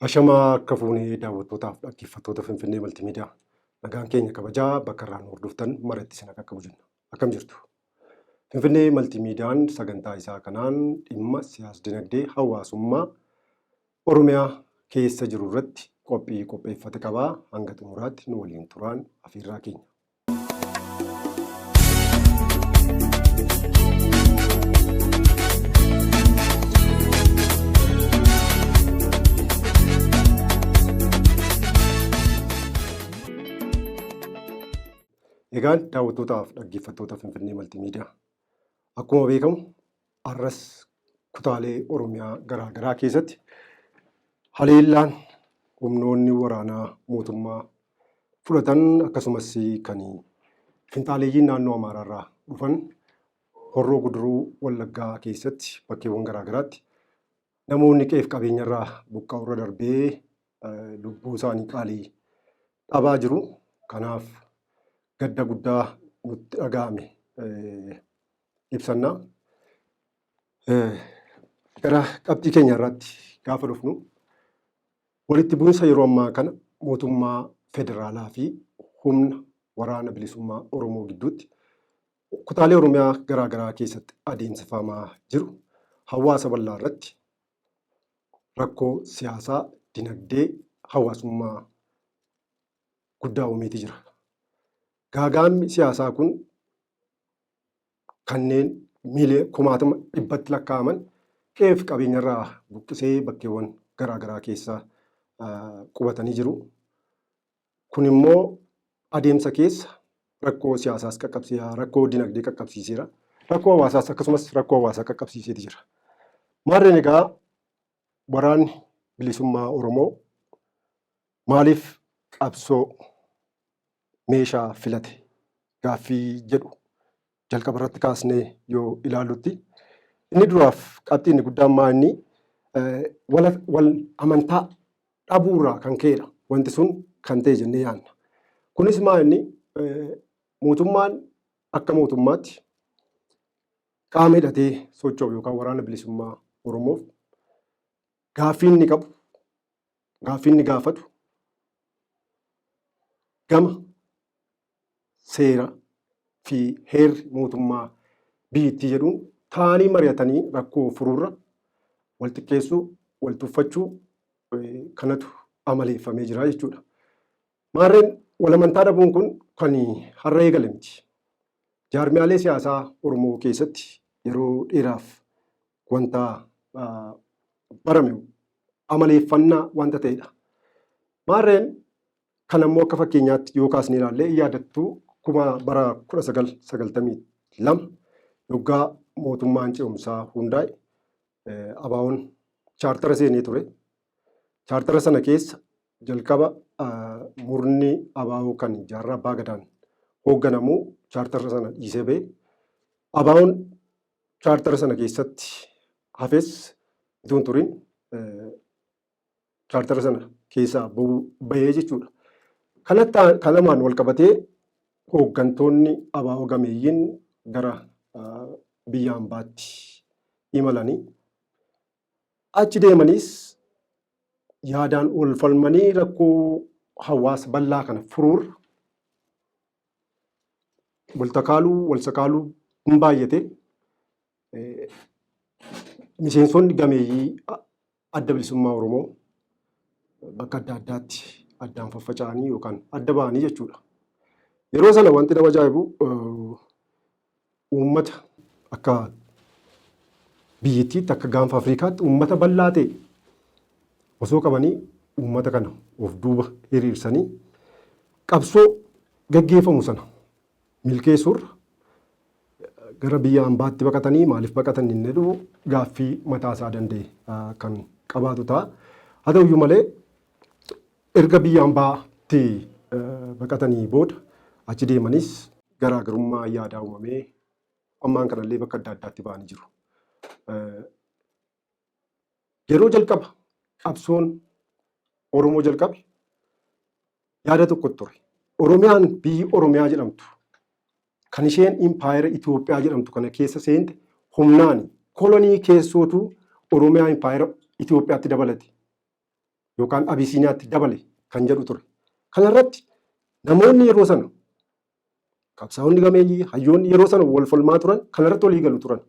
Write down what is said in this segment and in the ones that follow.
Ashamaa akka fuunee daawwattootaaf dhaggeeffattoota Finfinnee Maltiimiidiyaa nagaan keenya kabajaa bakka irraa nu hordoftan maratti isin akka qabu jenna. Akkam jirtu? Finfinnee Maltiimiidiyaan sagantaa isaa kanaan dhimma siyaas-dinagdee hawaasummaa Oromiyaa keessa jiru irratti qopheeffate qabaa. Hanga xumuraatti nu waliin turaan afeerraa keenya. Egaan daawwattootaaf dhaggeeffattoota Finfinnee Maltiimiidiyaa akkuma beekamu har'as kutaalee Oromiyaa garaagaraa keessatti haleellaan humnoonni waraanaa mootummaa fudhatan akkasumas kan finxaaleeyyiin naannoo Amaaraarraa dhufan Horroo Guduruu Wallaggaa keessatti bakkeewwan garaagaraatti namoonni qe'ee qabeenyarraa buqqa'uu irra darbee lubbuu isaanii qaalii dhabaa jiru. Kanaaf gadda guddaa nutti dhaga'ame ibsannaa. Gara qabxii keenya irratti gaafa dhufnu walitti bu'insa yeroo ammaa kana mootummaa federaalaa fi humna waraana bilisummaa Oromoo gidduutti kutaalee Oromiyaa garaagaraa keessatti adeemsifamaa jiru hawaasa bal'aa irratti rakkoo siyaasaa, dinagdee, hawaasummaa guddaa uumeeti jira. Gaagaamni siyaasaa kun kanneen kumaatama dhibbatti lakkaa'aman qe'ee qabeenyarraa buqqisee bakkeewwan garaagaraa keessa qubatanii jiru. Kun immoo adeemsa keessa rakkoo siyaasaas qaqqabsiiseera, rakkoo dinagdee qaqqabsiiseera, rakkoo hawaasaas akkasumas rakkoo hawaasaa qaqqabsiiseeti jira. Maarreen egaa waraanni bilisummaa Oromoo maaliif qabsoo meeshaa filate gaaffii jedhu jalqaba irratti kaasnee yoo ilaallutti inni duraaf qabxiin guddaan maa inni wal amantaa dhabuurraa kan ka'edha. Wanti sun kan ta'e jennee yaadna. Kunis maa inni mootummaan akka mootummaatti qaama hidhatee socho'u yookaan waraana bilisummaa Oromoof gaaffii inni qabu, gaaffii inni gaafatu gama seera fi heerri mootummaa biyyattii jedhuun taa'anii mari'atanii rakkoo furuurra wal xiqqeessuu, wal tuffachuu kanatu amaleeffamee jira jechuudha. Maarreen wal amantaa dhabuun kun kan har'a eegale miti. Jaarmiyaalee siyaasaa Oromoo keessatti yeroo dheeraaf wanta barame amaleeffannaa wanta ta'edha. Maarreen kan ammoo akka fakkeenyaatti yoo kaasnee ilaallee yaadattuu bara 1992 yoggaa mootummaan ce'umsaa hundaa'e ABO'n chaartara seenee ture. Chaartara sana keessa jalqaba murni ABO kan jaarraa Abbaa Gadaan hoogganamu chaartara sana dhiisee ba'e. ABO'n chaartara sana keessatti hafes utuu hin turin chaartara sana keessaa ba'ee jechuudha. Kan lamaan wal qabatee hooggantoonni ABO gameeyyiin gara biyya hambaatti imalanii achi deemanis yaadaan ol falmanii rakkoo hawaasa bal'aa kana furuur wal sakaaluu hin baay'ate. Miseensonni gameeyyii adda bilisummaa Oromoo bakka adda addaatti addaan faffaca'anii yookaan adda ba'anii jechuudha. Yeroo sana wanti nama ajaa'ibu uummata akka biyyattiitti akka gaanfa Afrikaatti uummata bal'aa ta'e osoo qabanii uummata kana of duuba hiriirsanii qabsoo gaggeeffamu sana milkeessuurra gara biyya hambaatti baqatanii maaliif baqatan inni dhufu gaaffii mataa isaa danda'e kan qabaatu ta'a. Haa ta'uyyuu malee erga biyya hambaatti baqatanii booda achi deemanis garaagarummaa yaadaa uumamee ammaan kanallee bakka adda addaatti ba'anii jiru. Yeroo jalqaba qabsoon Oromoo jalqabe yaada tokko ture. Oromiyaan biyyi Oromiyaa jedhamtu kan isheen impaayera Itoophiyaa jedhamtu kana keessa seente humnaan kolonii keessootu Oromiyaa impaayera Itoophiyaatti dabalate. yookaan Abisiiniyaatti dabale kan jedhu ture. Kanarratti namoonni yeroo sana qabsaa'onni gameeyyii hayyoonni yeroo sana wal falmaa turan kanarratti walii galu turan.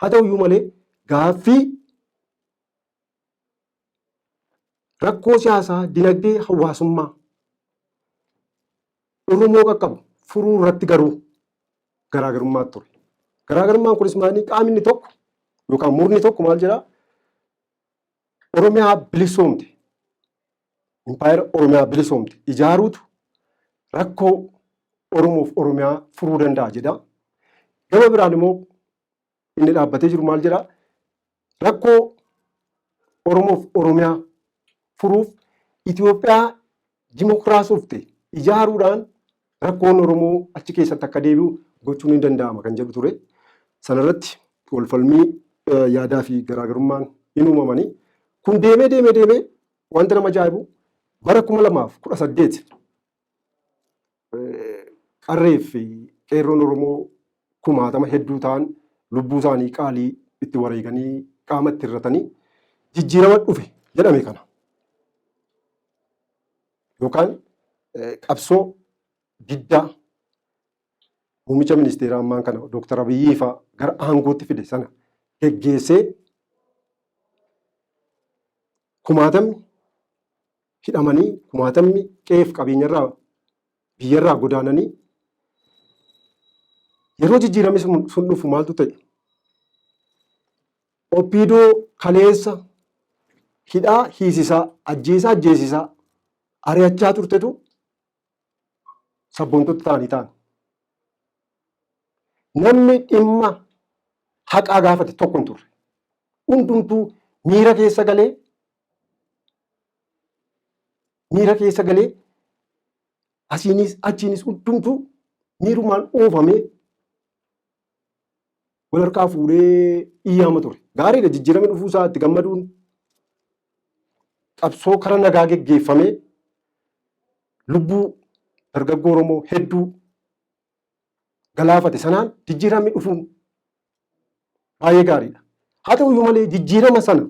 Haa ta'uyyuu malee gaaffii rakkoo siyaasaa, dinagdee, hawaasummaa Oromoo qaqqabu furuu irratti garuu garaagarummaa ture. Garaagarummaan kunis maali? Qaamni tokko yookaan murni tokko maal jedhaa? Oromiyaa bilisoomte, impaayera Oromiyaa bilisoomte ijaaruutu rakkoo Oromoof Oromiyaa furuu danda'a jedha. Gama biraan immoo inni dhaabbatee jiru maal jedhaa? Rakkoo Oromoof Oromiyaa furuuf Itoophiyaa dimokiraasofte ijaaruudhaan rakkoon Oromoo achi keessatti akka deebi'u gochuun ni danda'ama kan jedhu ture. Sanarratti walfalmii yaadaa fi garaagarummaan hin uumamanii. Kun deemee wanta nama ajaa'ibu bara 2018 qarree fi qeerroon Oromoo 60 hedduu ta'an lubbuu isaanii qaalii itti wareeganii qaama itti hirratanii jijjiirama dhufe jedhame kana. Yookaan qabsoo diddaa muummicha ministeeraa ammaan kana Dooktar Abiyyii fa'aa gara aangootti fide sana geggeessee 60 hidhamanii 60 qe'ee fi qabeenyarraa biyyarraa godaananii yeroo jijjiiramni sun dhufu maaltu ta'e? Oppiidoo kaleessa hidhaa hiisisaa ajjeesisaa ari'achaa turtetu sabboontota ta'anii ta'an. Namni dhimma haqaa gaafate tokko hin turre. Hundumtuu miira keessa galee asiinis achiinis hundumtuu miirumaan oofamee wal harkaa fuudhee iyyaama ture. Gaariidha jijjiiramni dhufuu isaa itti gammaduun qabsoo karaa nagaa geggeeffamee lubbuu dargaggoo Oromoo hedduu galaafate sanaan jijjiiramni dhufuun baay'ee gaariidha. Haa ta'uyyuu malee jijjiirama sana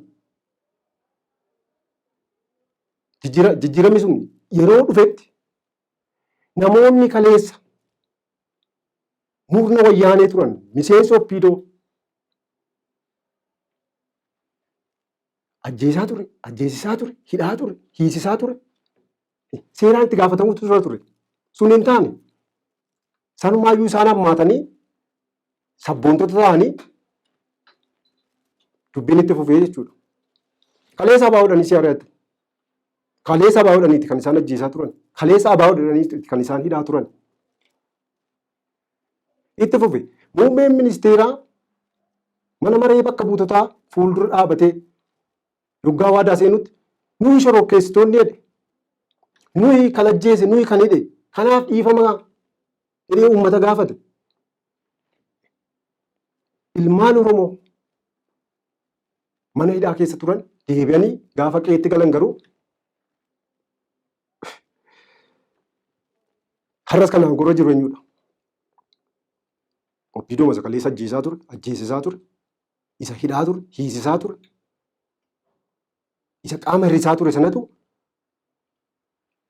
jijjiiramni sun yeroo dhufetti namoonni kaleessa murna wayyaanee turan miseensa Oppiidoo ajjeesaa ture, ajjeesisaa ture, hidhaa ture, hiisisaa ture. Seeraan itti gaafatamuutu ture. Sun hin taane sanumaayyuu isaan hammaatanii sabboontota ta'anii dubbiin itti fufee jechuudha. Kaleessa abaa'uudhanii si ari'atu. Kaleessa abaa'uudhaniiti kan isaan ajjeesaa turan. Kaleessa abaa'uudhaniiti kan isaan hidhaa turan. Itti fufe muummeen ministeeraa mana maree bakka buutotaa fuuldura dhaabatee yoggaa waadaa seenutti nuyi shororkeessitoonni jedhe. Nuyi kan ajjeese, nuyi kan hidhe. Kanaaf dhiifama jedhee uummata gaafate. Ilmaan Oromoo mana hidhaa keessa turan deebi'anii gaafa qe'eetti galan garuu har'as kanaan gurra jiru eenyudha? Oppiidoo masakaleessa ajjeesaa ture, ajjeesisaa ture, isa hidhaa ture, hiisisaa ture, isa qaama hir'isaa ture sanatu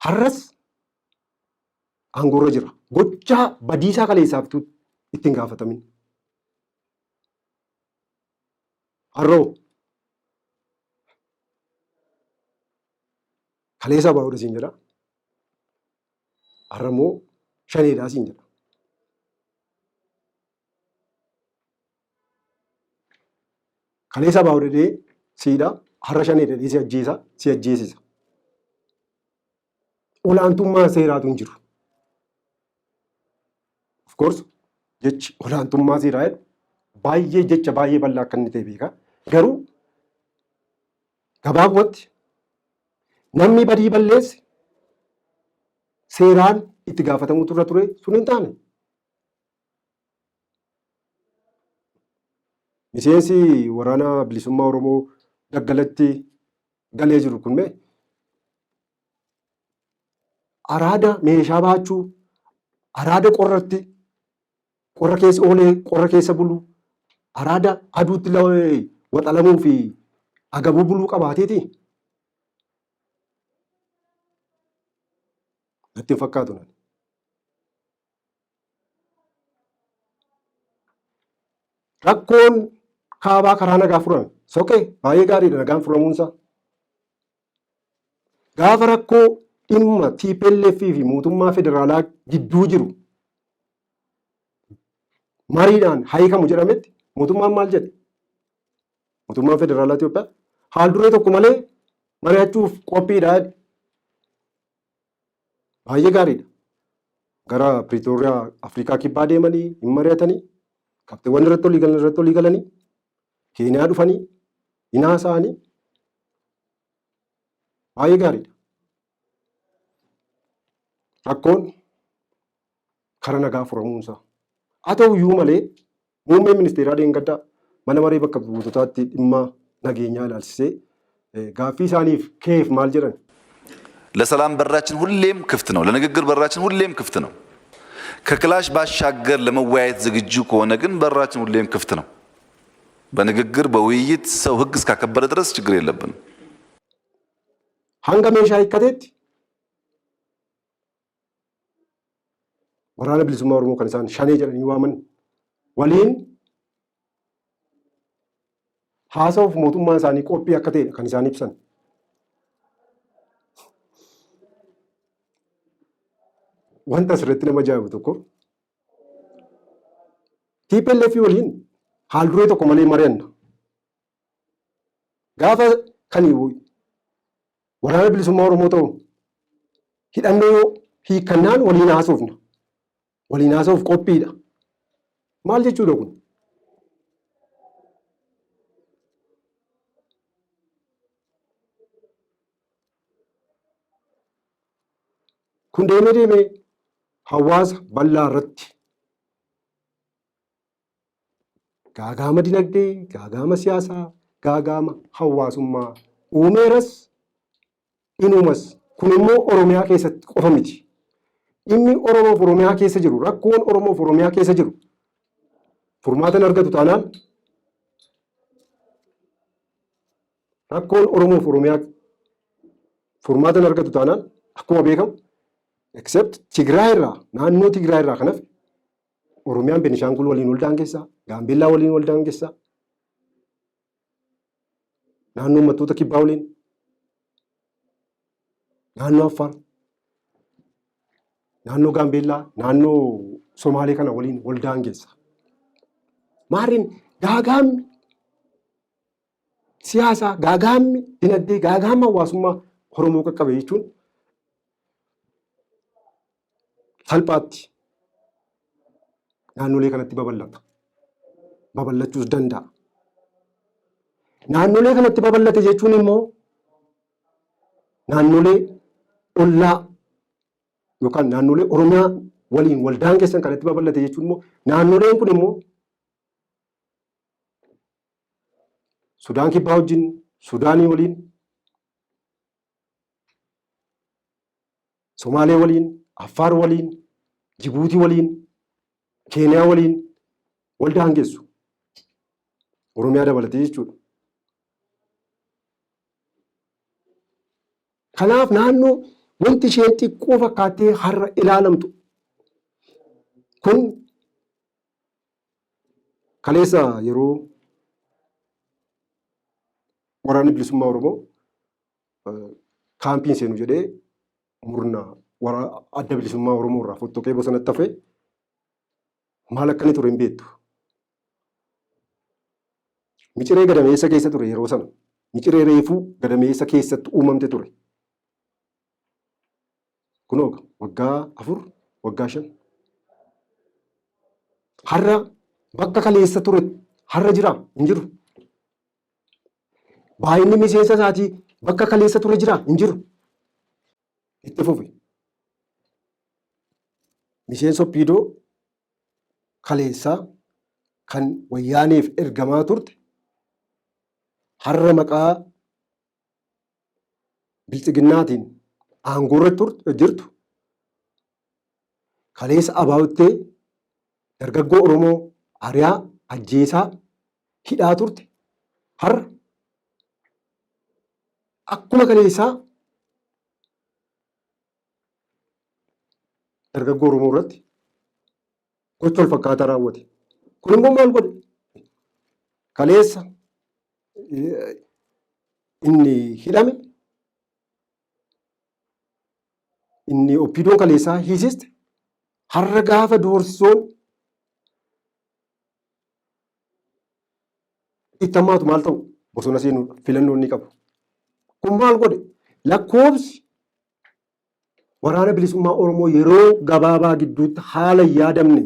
har'as aangorra jira. Gochaa badiisaa kaleessaaf ittiin gaafatamin. Har'oo kaleessa abaa'uudha siin jedha. Har'a immoo shaneedhaa siin jedha. Kaleessa abaa'uudha jedhee siidhaa har'a shaneedha jedhee si ajjeesaa si ajjeesisa. Olaantummaa seeraatu hin jiru. Of course jechi olaantummaa seeraa jedhu baay'ee jecha baay'ee bal'aa akka inni ta'e beekaa. Garuu gabaabumatti namni badii balleesse seeraan itti gaafatamuutu irra ture sun hin taane. Miseensi waraana bilisummaa Oromoo daggalatti galee jiru kun mee araada meeshaa baachuu, araada qorratti, qorra keessa oolee, qorra keessa bulu, araada aduutti waxalamuu fi agabuu buluu qabaateeti. natti hin fakkaatu nani. Rakkoon kaabaa karaa nagaa furame soqee baay'ee gaariidha nagaan furamuunsaa. Gaafa rakkoo dhimma TPLF fi mootummaa federaalaa gidduu jiru mariidhaan hiikamu jedhametti mootummaan maal jedhe? Mootummaan federaalaa Itoophiyaa haal duree tokko malee mari'achuuf qophiidha. Baay'ee gaariidha. Gara Piriitooriyaa Afrikaa kibbaa deemanii hin mari'atanii qabxiiwwan irratti olii galanii Keeniyaa dhufanii hin haasa'anii baay'ee gaariidha. Rakkoon karaa nagaa furamuunsaa. Haa ta'uyyuu malee muummeen ministeeraa Deengaddaa mana maree bakka buutotaatti dhimma nageenyaa ilaalchisee gaaffii isaaniif keef maal jedhan? ለሰላም በራችን ሁሌም ክፍት ነው። ለንግግር በራችን ሁሌም ክፍት ነው። ከክላሽ ባሻገር ለመወያየት ዝግጁ ከሆነ ግን በራችን ሁሌም ክፍት ነው። በንግግር በውይይት ሰው ህግ እስካከበረ ድረስ ችግር የለብንም። hanga meeshaa hiikkateetti waraana bilisummaa Oromoo kan isaan shanee jedhanii waaman waliin haasa'uuf mootummaan isaanii qophii akka ta'edha kan isaan ibsan. Wanta asirratti nama ajaa'ibu tokko TPLF waliin haal duree tokko malee mari'anna. Gaafa kan waraana bilisummaa Oromoo ta'u hidhannoo hiikkannaan waliin haasofna. Waliin haasa'uuf qophiidha. Maal jechuudha kun? Kun deemee hawaasa bal'aa irratti gaagama dinagdee, gaagama siyaasaa, gaagama hawaasummaa uumeeras inuumas. Kun immoo Oromiyaa keessatti qofa miti. Dhimmi Oromoof Oromiyaa keessa jiru, rakkoon Oromoof Oromiyaa keessa jiru furmaata argatu taanaan rakkoon Oromoof Oromiyaa furmaata argatu taanaan akkuma beekamu except Tigraay irraa naannoo Tigraay irraa kanaaf Oromiyaan Beenishaangul waliin wal daangessaa, Gaambeellaa waliin wal daangessaa, naannoo uummattoota kibbaa waliin, naannoo Affaar, naannoo Gaambeellaa, naannoo Somaalee kana waliin wal daangessa. Maariin gaagaammi siyaasaa, gaagaammi dinagdee, gaagaamma hawaasummaa Oromoo qaqqabe jechuun salphaatti naannolee kanatti babal'ata. Babal'achuus danda'a. Naannolee kanatti babal'ate jechuun immoo naannolee ollaa yookaan naannolee Oromiyaa waliin wal daangessan kanatti babal'ate jechuun immoo naannoleen kun immoo Sudaan kibbaa wajjin, Sudaanii waliin, Somaalee waliin, Affaar waliin, Jibuutii waliin, Keeniyaa waliin wal daangessu. Oromiyaa dabalatee jechuudha. Kanaaf naannoo wanti isheen xiqqoo fakkaattee har'a ilaalamtu kun kaleessa yeroo waraanni bilisummaa Oromoo kaampiin seenu jedhee murna adda bilisummaa Oromoo irraa fottoqee bosonatti hafee maal akka inni ture hin beektu. Miciree gadameessa keessa ture yeroo sana. Miciree reefuu gadameessa keessatti uumamte ture. Kunoo waggaa 4, waggaa 5. Har'a bakka kaleessa ture har'a jira hin jiru. Baay'inni miseensa isaatii bakka kaleessa ture jira hin jiru. Itti fufi. Miseensa Oppiidoo kaleessaa kan wayyaaneef ergamaa turte har'a maqaa bilxiginnaatiin aangoorra jirtu kaleessa abaawottee dargaggoo Oromoo ariyaa ajjeesaa hidhaa turte har'a akkuma kaleessaa dargaggoo Oromoo irratti gocha wal fakkaataa raawwate. Kun immoo maal godhe? Kaleessa inni hidhame, inni oppiidoon kaleessaa hiisiste, har'a gaafa doorsisoon itti hammaatu maal ta'u? Bosona seenuudha. Filannoo inni qabu. Kun maal godhe? Lakkoofsi waraana bilisummaa Oromoo yeroo gabaabaa gidduutti haala hin yaadamne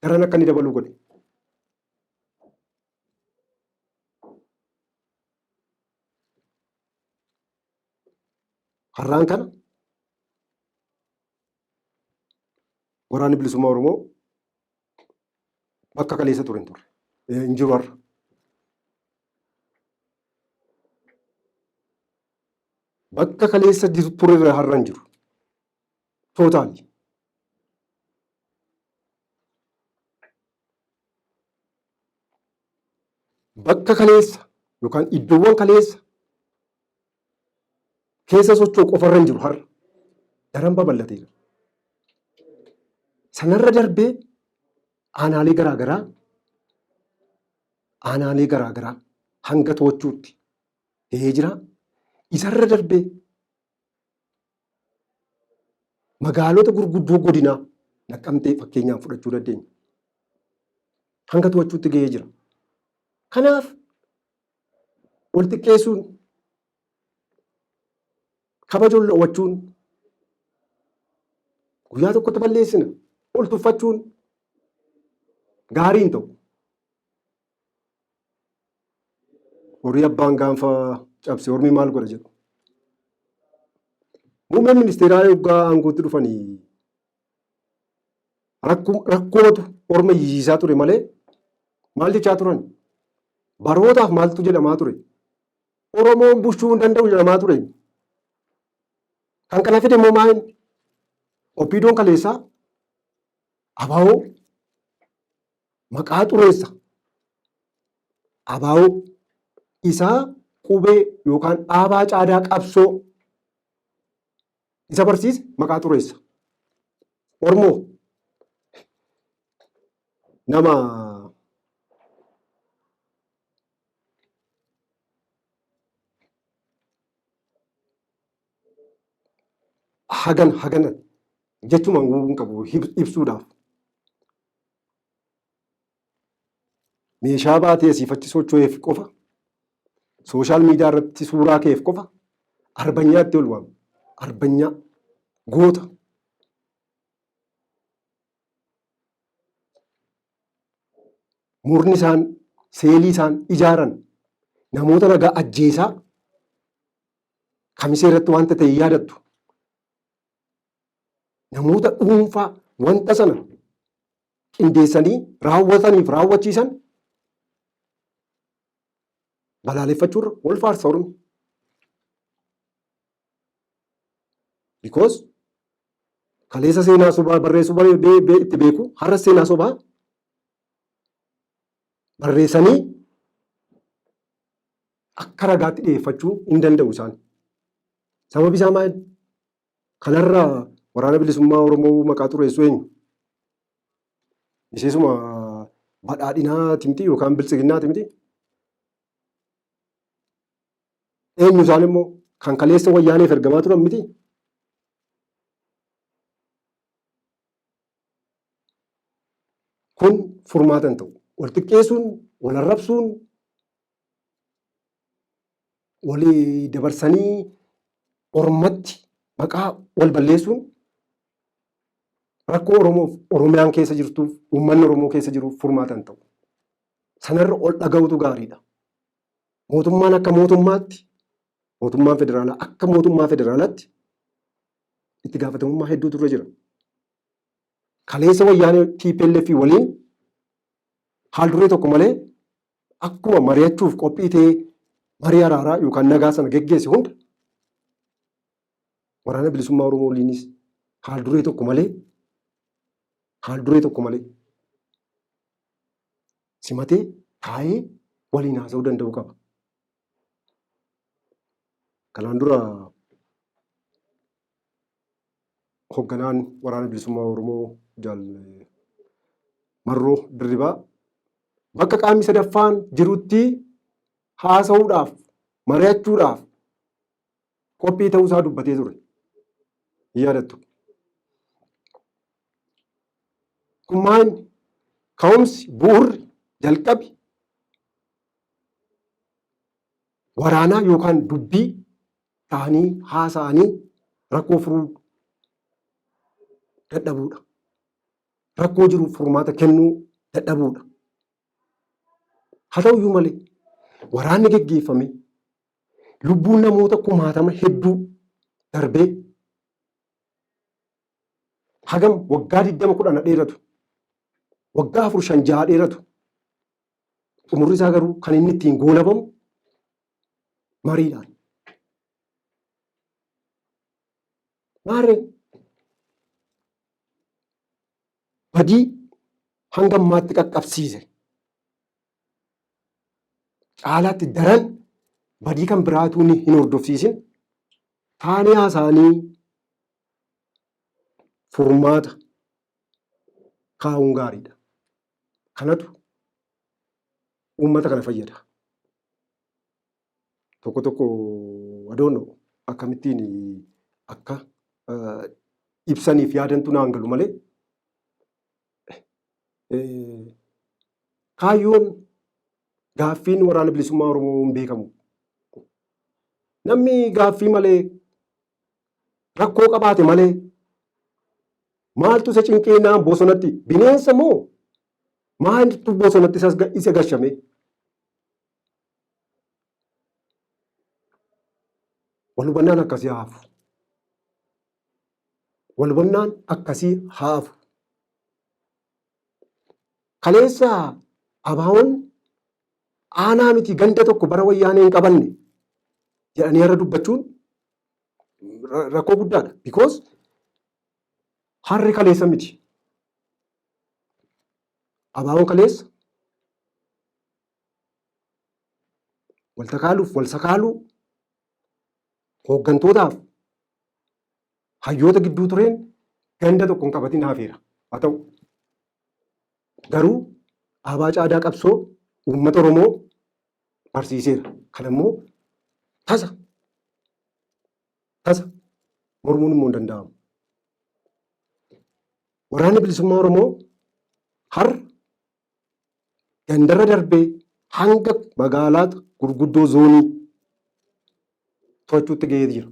daran akka inni dabalu godhe. Har'aan kana waraanni bilisummaa Oromoo bakka kaleessa ture hin jiru har'a. Bakka kaleessa ture irra har'a hin jiru. Tootaali. Bakka kaleessa yookaan iddoowwan kaleessa keessa socho'u qofarra hin jiru har'a. Daran babal'ateera. Sanarra darbee aanaalee garaagaraa hanga to'achuutti gahee jira. Isarra darbee magaalota gurguddoo godinaa Naqqamtee fakkeenyaaf fudhachuu dandeenya. Hanga to'achuutti gahee jira. Kanaaf wal xiqqeessuun, kabajoon lo'achuun, guyyaa tokkotti balleessina, ol tuffachuun gaarii hin ta'u. Horii abbaan gaanfa cabse ormi maal godha jedhu. Muummeen ministeeraa yoggaa aangootti dhufanii rakkootu orma yiyyisaa ture malee maal jechaa turan? Barootaaf maaltu jedhamaa ture? Oromoon bulchuu hin danda'u jedhamaa ture. Kan kana fide immoo maal? Oppiidoon kaleessaa abaa'oo maqaa xureessa. Abaa'oo isaa qubee yookaan dhaabaa caadaa qabsoo isa barsiise maqaa xureessa. Oromoo nama hagana jechuun hin qabu ibsuudhaaf. Meeshaa baatee asiif achi socho'eef qofa, sooshaal miidiyaa irratti suuraa ka'eef qofa, arbanyaatti ol waamu. Arbanyaa goota. Murni isaan, seelii isaan ijaaran namoota nagaa ajjeesaa kamisee irratti wanta ta'e yaadattu. Namoota dhuunfaa wanta sana qindeessanii raawwataniif raawwachiisan balaaleffachuurra wal faarsa Oromoo. Because kaleessa seenaa sobaa barreessuu itti beeku, har'a seenaa sobaa barreessanii akka ragaatti dhiyeeffachuu hin danda'u isaan. Sababi isaa maal? Kanarraa waraana bilisummaa Oromoo maqaa xureessu eenyu? Miseensuma badhaadhinaa timti yookaan biltsiginnaa timti. Eenyu isaan immoo kan kaleessa wayyaaneef ergamaa turan miti. Kun furmaata hin ta'u. Wal xiqqeessuun, wal arrabsuun, walii dabarsanii ormatti maqaa wal balleessuun rakkoo Oromoof Oromiyaan keessa jirtuuf uummanni Oromoo keessa jiruuf furmaata hin ta'u. Sanarra ol dhaga'utu gaariidha. Mootummaan akka mootummaatti, mootummaan federaalaa akka mootummaa federaalaatti itti gaafatamummaa hedduutu irra jira. Kaleessa wayyaanee TPLF waliin haal duree tokko malee akkuma mari'achuuf qophii ta'ee marii araaraa yookaan nagaa sana geggeesse hunda waraana bilisummaa Oromoo waliinis haal duree tokko malee simatee taa'ee waliin haasa'uu danda'u qaba. Kanaan dura hoogganaan waraana bilisummaa Oromoo Jaal Marroo Dirribaa bakka qaamni sadaffaan jirutti haasa'uudhaaf mari'achuudhaaf qophii ta'uusaa dubbatee ture. Yaadattu. Kun maali? Ka'umsi bu'uurri jalqabi waraanaa yookaan dubbii ta'anii haasa'anii rakkoo furuu dadhabuudha. Rakkoo jiru furmaata kennuu dadhabuudha. Haa ta'uyyuu malee waraanni geggeeffame lubbuun namoota kumaatama hedduu darbee hagam waggaa 20 dheeratu waggaa 4-5 dheeratu umurri isaa garuu kan inni ittiin goolabamu mariidhaan. Maarreen badii hanga ammaatti qaqqabsiise caalaatti daran badii kan biraatu hin hordofsiisin taanee haasa'anii furmaata kaa'uun gaariidha. Kanatu uummata kana fayyada. Tokko tokko adoonno akkamittiin akka ibsaniif yaadantu naan galu malee kaayyoon gaaffiin waraana bilisummaa Oromoo hin beekamu. Namni gaaffii malee rakkoo qabaate malee maaltu isa cinqee naan bosonatti bineensa moo maaltu bosonatti isa gashame? Wal hubannaan akkasii haafu. Wal hubannaan akkasii haafu. Kaleessa abaawoon aanaa miti ganda tokko bara wayyaanee hin qabanne jedhanii har'a dubbachuun rakkoo guddaadha. Because harri kaleessa miti. Abaawoon kaleessa wal takaaluuf wal sakaaluu hooggantootaaf hayyoota gidduu tureen ganda tokko hin qabatin hafeera. Haa ta'u garuu abaa caadaa qabsoo uummata Oromoo barsiiseera. Kan immoo tasa mormuun immoo hin danda'amu. Waraanni bilisummaa Oromoo har'a gandarra darbee hanga magaalaata gurguddoo zoonii to'achuutti gahee jira.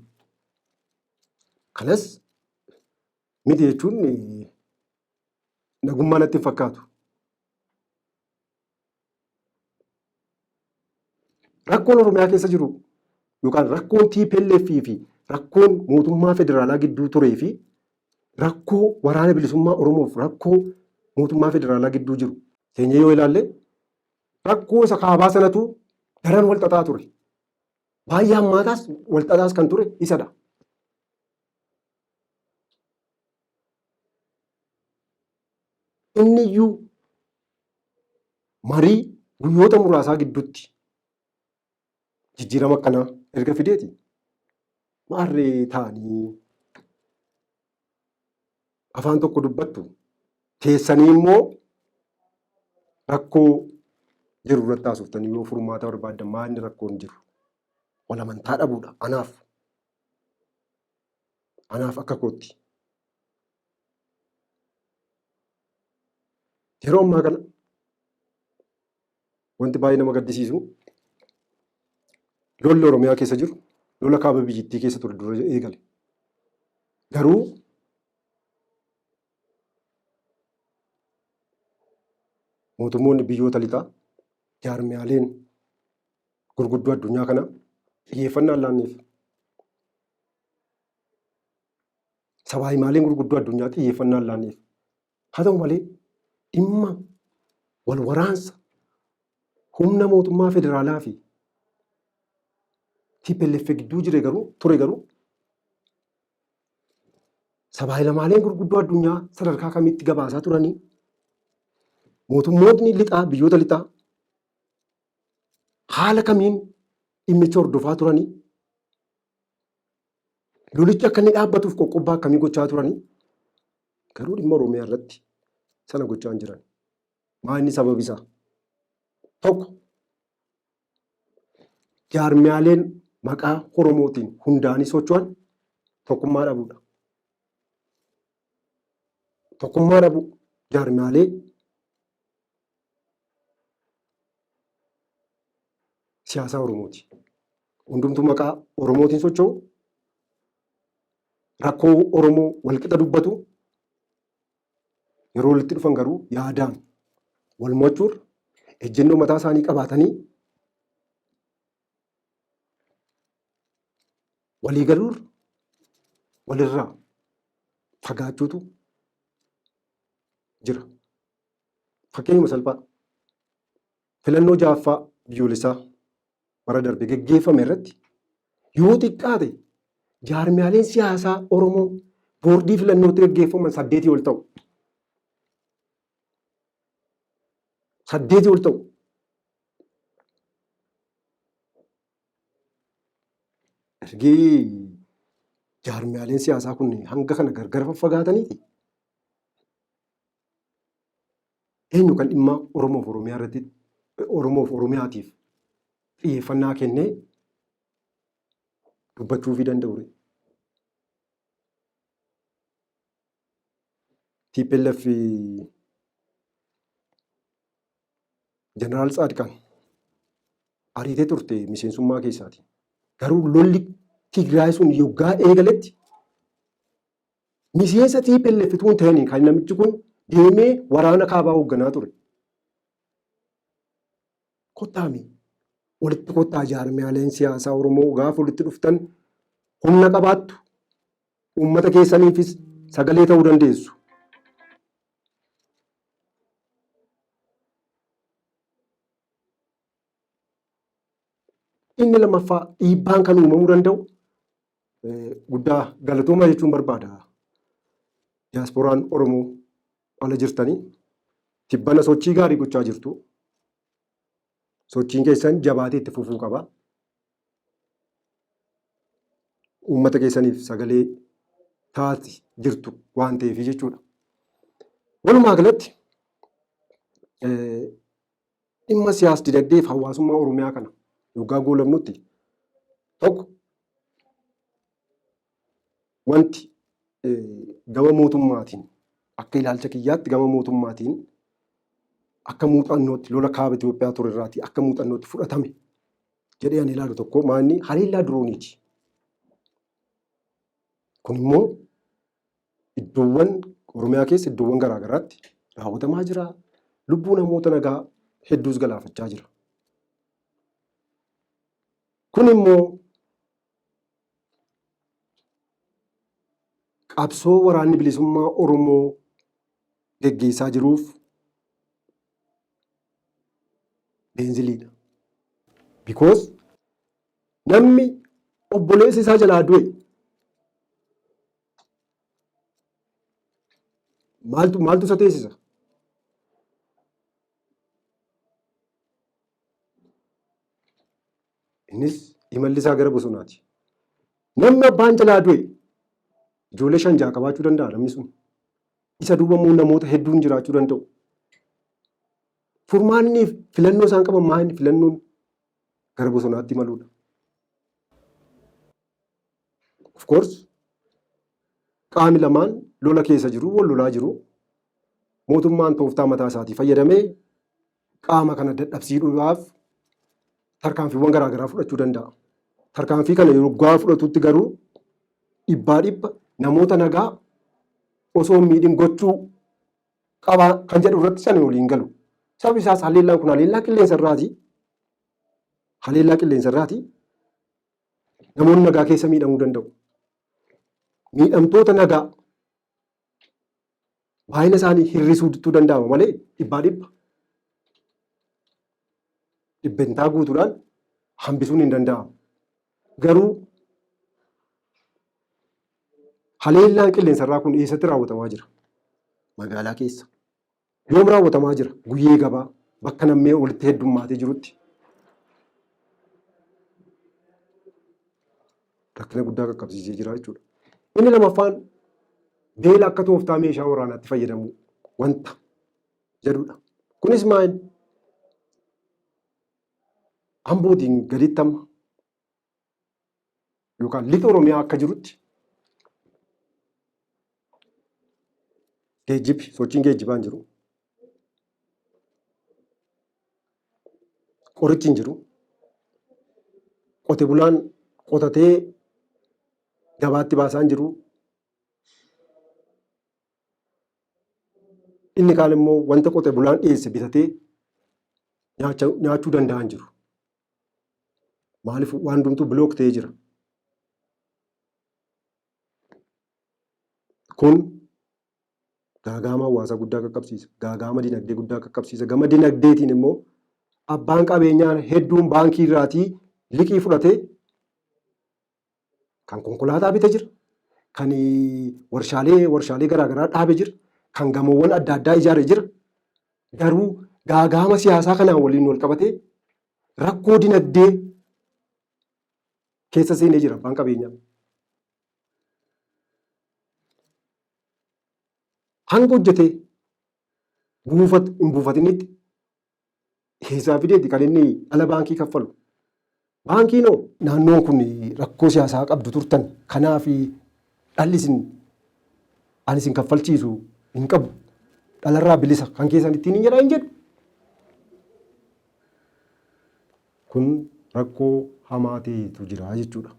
Kanas miti jechuun nagummaa natti hin fakkaatu. Rakkoon Oromiyaa keessa jiru yookaan rakkoon TPLF fi rakkoon mootummaa federaalaa gidduu turee fi rakkoo waraana bilisummaa Oromoof rakkoo mootummaa federaalaa gidduu jiru keenya yoo ilaalle rakkoo isa kaabaa sanatu daran wal xaxaa ture. Baay'ee hammaataas wal xaxaas kan ture isadha. Inni iyyuu marii guyyoota muraasaa gidduutti jijjiirama akkanaa erga fideeti maarree ta'anii afaan tokko dubbattu keessanii immoo rakkoo jiru irratti haasoftan yoo furmaata barbaaddan maalni rakkoon jiru wal amantaa dhabuudha. Anaaf akka kootti yeroo ammaa kana wanti baay'ee nama gaddisiisu lolli Oromiyaa keessa jiru lola kaaba biyyattii keessa ture dura eegale. Garuu mootummoonni biyyoota lixaa jaarmiyaaleen gurguddoo addunyaa kana xiyyeeffannaa laanneef. Sabaa himaaleen gurguddoo addunyaa xiyyeeffannaa laanneef. Haa ta'u malee dhimma wal waraansa humna mootummaa federaalaa fi TPLF gidduu ture garuu sabaa himaaleen gurguddoo addunyaa sadarkaa kamitti gabaasaa turanii mootummoonni lixaa biyyoota lixaa haala kamiin dhimmicha hordofaa turanii lolichi akka inni dhaabbatuuf qoqqobbaa akkamii gochaa turanii Garuu dhimma Oromiyaa irratti sana gochaa hin jiran. Maa inni sababi isaa? Tokko jaarmiyaaleen maqaa Oromootiin hundaanii socho'an tokkummaa dhabuudha. Tokkummaa dhabuu jaarmiyaalee siyaasaa Oromooti. Hundumtuu maqaa Oromootiin socho'u, rakkoo Oromoo walqixa dubbatu, yeroo walitti dhufan garuu yaadaan wal mo'achuurra ejjennoo mataa isaanii qabaatanii walii galuurra walirraa fagaachuutu jira. Fakkeenyuma salphaa filannoo ja'affaa biyyoolessaa bara darbe geggeeffame irratti yoo xiqqaate jaarmiyaaleen siyaasaa Oromoo boordii filannootti geggeeffaman 8 ol ta'u. 8 ol ta'u. Ergii jaarmiyaaleen siyaasaa kun hanga kana gargar faffagaataniiti. Eenyu kan dhimma Oromoof Oromiyaa irratti Oromoof Oromiyaatiif xiyyeeffannaa kennee dubbachuufii danda'u. TPLF Jeneraal Tsaadiqaan ariitee turte miseensummaa keessaati. Garuu lolli Tigraay sun yoggaa eegaletti miseensa TPLF tuun ta'anii kan namichi kun deemee waraana kaabaa hoogganaa ture. Kottaami walitti kottaa jaarmiyaaleen siyaasaa Oromoo gaafa walitti dhuftan humna qabaattu uummata keessaniifis sagalee ta'uu dandeessu. Inni lammaffaa dhiibbaan kan uumamuu danda'u guddaa galatooma jechuun barbaada. Diyaaspooraan Oromoo ala jirtanii tibbana sochii gaarii gochaa jirtu. Sochiin keessan jabaatee itti fufuu qaba. Uummata keessaniif sagalee taati jirtu waan ta'eef jechuudha. Walumaa galatti dhimma siyaas dinagdee fi hawaasummaa Oromiyaa kana yoggaa goolabnutti tokko wanti gama mootummaatiin akka ilaalcha kiyyaatti gama mootummaatiin akka muuxannootti lola kaaba Itoophiyaa ture irraati akka muuxannootti fudhatame jedhee ani ilaalu tokko maanni haleellaa dirooniiti. Kun immoo iddoowwan Oromiyaa keessa iddoowwan garaa garaatti raawwatamaa jira. Lubbuu namoota nagaa hedduus galaafachaa jira. Kun immoo qabsoo waraanni bilisummaa Oromoo geggeessaa jiruuf beenziliidha. Because namni obboleessi isaa jalaa du'e maaltu isa teessisa? Innis imalli isaa gara bosonaati. Namni abbaan jalaa du'e ijoollee 5 qabaachuu danda'a namni sun. Isa duuba immoo namoota hedduun jiraachuu danda'u. Furmaanni filannoo isaan qaban maali? Filannoon gara bosonaatti imaluudha. Of course qaamni lamaan lola keessa jiru, wal lolaa jiru. Mootummaan tooftaa mataa isaatii fayyadamee qaama kana dadhabsiisuudhaaf tarkaanfiiwwan garaa garaa fudhachuu danda'a. Tarkaanfii kana yeroo fudhatutti garuu dhibbaa dhibba namoota nagaa osoo miidhin gochuu qaba kan jedhu irratti sana waliin galu. Sababni isaas haleellaan kun haleellaa qilleensa irraati. Haleellaa qilleensa irraati. Namoonni nagaa keessa miidhamuu danda'u. Miidhamtoota nagaa baay'ina isaanii hir'isuu danda'ama malee dhibbaa dhibba. Dhibbentaa guutuudhaan hambisuun hin danda'amu. Garuu haleellaan qilleensa irraa kun eessatti raawwatamaa jira? Magaalaa keessa. Yoom raawwatamaa jira? Guyyee gabaa bakka namni walitti heddummaatee jirutti. Rakkina guddaa qaqqabsiisee jira jechuudha. Inni lamaffaan beela akka tooftaa meeshaa waraanaatti fayyadamu wanta jedhudha. Kunis maal Ambootiin gaditti amma yookaan lixa Oromiyaa akka jirutti geejjibi sochiin geejjibaan jiru. Qorichi hin jiru. Qote bulaan qotatee gabaatti baasaa hin jiru. Inni kaan immoo wanta qote bulaan dhiyeesse bitatee nyaachuu danda'an jiru. Maaliif waan hundumtuu bilook ta'ee jira. Kun gaagama hawaasaa guddaa qaqqabsiisa. Gaagama dinagdee guddaa qaqqabsiisa. Gama dinagdeetiin immoo abbaan qabeenyaa hedduun baankii irraatii liqii fudhatee kan konkolaataa bitee jira. Kan warshaalee garaagaraa dhaabee jira. Kan gamoowwan adda addaa ijaaree jira. Garuu gaagama siyaasaa kanaan waliin wal qabatee rakkoo dinagdee keessa seenee jira abbaan qabeenyaa. Hanga hojjetee hin buufatinitti keessaa fideetti kan inni ala baankii kaffalu. Baankiin naannoon kun rakkoo siyaasaa qabdu turtan kanaaf dhalli ani isin kaffalchiisu hin qabu. Dhalarraa bilisa kan keessan ittiin hin jedhaa hin jedhu. Kun rakkoo hamaa ta'etu jira jechuudha.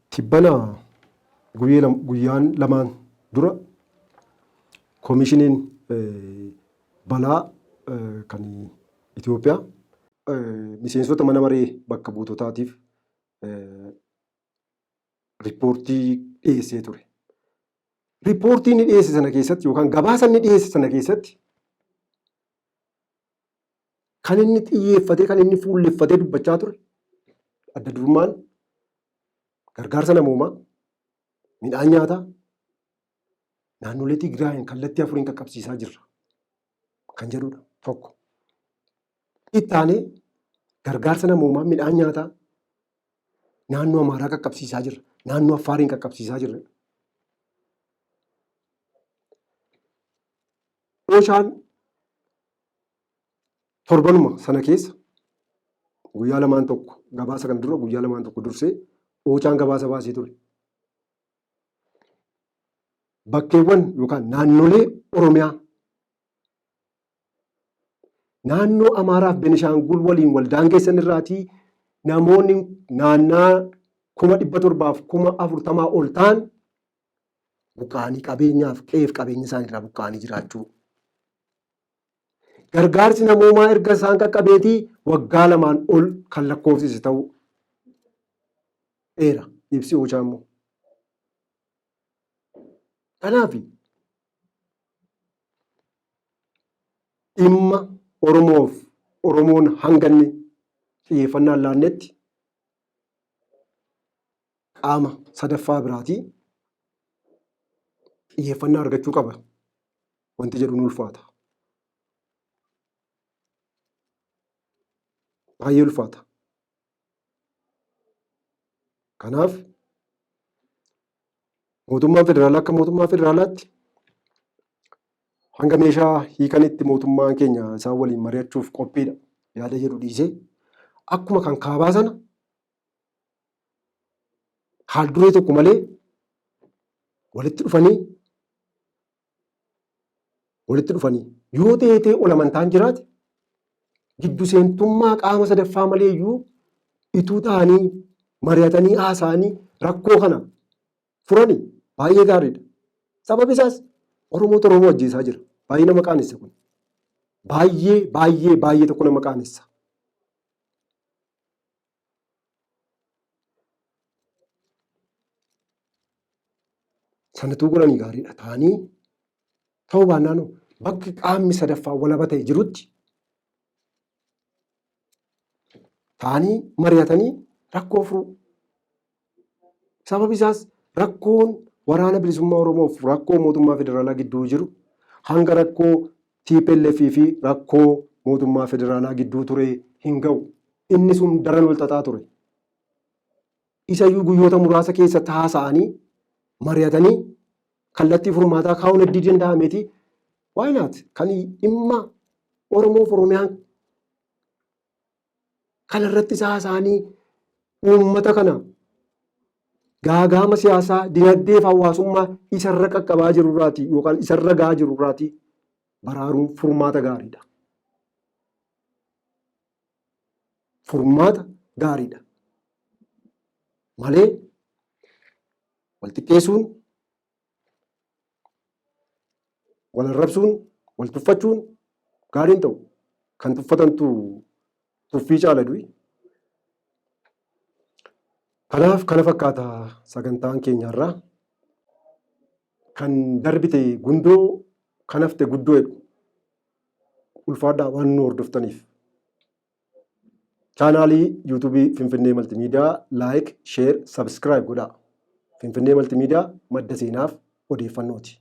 Tibbana guyyaan lamaan dura koomishiniin balaa kan Itoophiyaa miseensota mana maree bakka buutotaatiif riippoortii dhiyeessee ture. Riippoortii inni dhiyeesse sana keessatti yookaan gabaasa inni dhiyeesse sana keessatti kan inni xiyyeeffatee kan inni fuulleffatee dubbachaa ture adda durummaan gargaarsa namoomaa, midhaan nyaataa naannolee Tigraayin kallattii afuriin qaqqabsiisaa jirra kan jedhudha tokko. Itti aanee gargaarsa namoomaa midhaan nyaataa naannoo Amaaraa qaqqabsiisaa jirra, naannoo Affaariin qaqqabsiisaa jirra. Ooshaan torbanuma sana keessa guyyaa lamaan tokko gabaasa kan dura guyyaa lamaan tokko dursee Oochaan gabaasa baasee ture. Bakkeewwan yookaan naannolee Oromiyaa naannoo Amaaraa fi Benishaangul waliin wal daangessan irraatii namoonni naannaa 740,000 ol ta'an buqqa'anii qabeenyaaf qe'eef qabeenya isaaniirraa buqqa'anii jiraachuu. Gargaarsi namoomaa erga isaan qaqqabeetii waggaa lamaan ol kan lakkoofsise ta'uu dheera ibsi Oochaa immoo. Kanaaf dhimma Oromoon hanganne xiyyeeffannaan laannetti qaama sadaffaa biraatii xiyyeeffannaa argachuu qaba wanti jedhu ni ulfaata. Baay'ee ulfaata. Kanaaf mootummaan federaalaa akka mootummaa federaalaatti hanga meeshaa hiikanitti mootummaan keenya isaan waliin mari'achuuf qophiidha yaada jedhu dhiisee akkuma kan kaabaa sana haal duree tokko malee walitti dhufanii yoo ta'ee ol amantaan jiraate giddu seentummaa qaama sadaffaa malee iyyuu ituu ta'anii mari'atanii haasa'anii rakkoo kana furanii baay'ee gaariidha. Sababi isaas Oromoo ajjeesaa jira. Baay'ee nama qaanessa kun. Baay'ee tokko nama qaanessa. Sanatuu godhanii gaariidha. Ta'uu baannaan bakki qaamni sadaffaa walaba ta'e jirutti ta'anii mari'atanii rakkoo furuu. Sababi isaas rakkoon waraana bilisummaa Oromoof rakkoo mootummaa federaalaa gidduu jiru hanga rakkoo TPLF fi rakkoo mootummaa federaalaa gidduu ture hin ga'u. Inni sun daran wal xaxaa ture. isayyuu guyyoota muraasa keessatti haasa'anii mari'atanii kallattii furmaataa kaa'uun hedduu danda'ameeti. Why not? Kan dhimma Oromoof Oromiyaan kanarratti haasa'anii uummata kana gaagama siyaasaa dinagdee fi hawaasummaa isarra qaqqabaa jirurraati yookaan isarra gahaa jirurraati baraaruun furmaata gaariidha. Furmaata gaariidha. Malee wal xiqqeessuun, wal arrabsuun, wal tuffachuun gaariin ta'u. Kan tuffatantu tuffii caala du'i. Kanaaf kana fakkaata sagantaan keenyarraa. Kan darbite gundoo, kan hafte guddoo jedhu. Ulfaadhaa waan nu hordoftaniif. Chaanaalii yuutuubii Finfinnee Maltiimiidiyaa laayik, sheer, sabskiraayib godhaa. Finfinnee Maltiimiidiyaa madda seenaaf odeeffannooti.